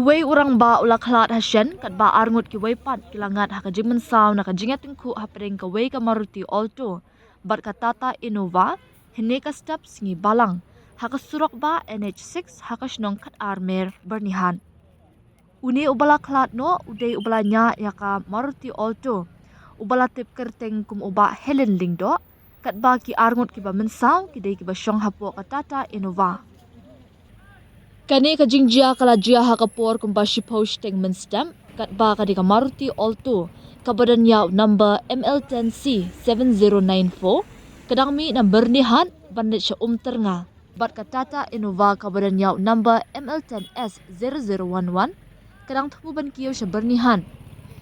Kuwei urang ba ula khalat hasyan kat ba arngut ki wei pat kilangat hakajing mensaw nakajingat tingku hapring ka wei ka Maruti Alto bat ka Tata Innova hene ka step singi balang hakasurok ba NH6 hakasnong kat armer bernihan. Uni ubala khalat no udai ubala nya ya ka Maruti Alto ubala tip kerteng kum uba Helen Lingdo kat ba ki arngut ki ba mensaw ki dei ki ba syong hapo ka Tata Innova. Kani ka jingjia kala jia hakapor kumba shiposh teng menstem kat ba ka di ka Maruti Alto kabadan yaw number ML10C 7094 kadang mi na bernihan bandit siya ternga bat ka Tata Innova kabadan yaw number ML10S 0011 kadang tububan kiyo siya bernihan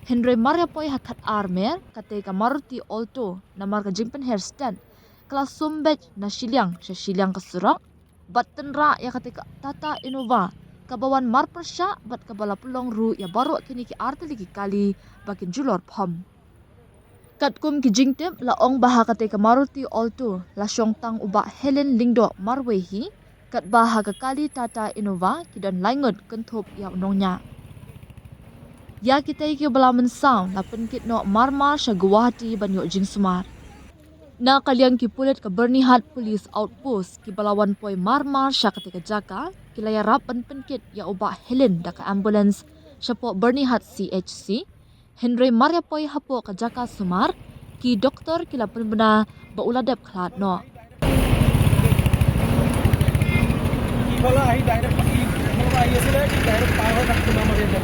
Henry Maria Poy hakat armer kate ka Maruti Alto namar ka jingpen hairstand kala sumbet na silyang siya silyang kasurok bat tenra ya ketika Tata Innova kabawan marpersya bat kabala pulong ru ya baru kini ki arti lagi kali bakin julor pom. Katkum ki jingtip laong baha ketika Maruti Alto la syong tang uba Helen Lingdo marwehi kat baha ke kali Tata Innova kidan laingut kentup ya unongnya. Ya kita iki bala mensaw la penkit no marmar sya Guwahati banyo jing Sumar. Na kaliang ki pulit ke Bernihat Police Outpost ki balawan poi marmar sya ketika jaka kilaya rap penkit ya ubah Helen da ka ambulance syapo Bernihat CHC Henry Maria poi hapo ka jaka Sumar ki doktor kila penbena bauladep khat no. Bola ahi direct bola ahi asile ki direct par ho tak tuna mare ini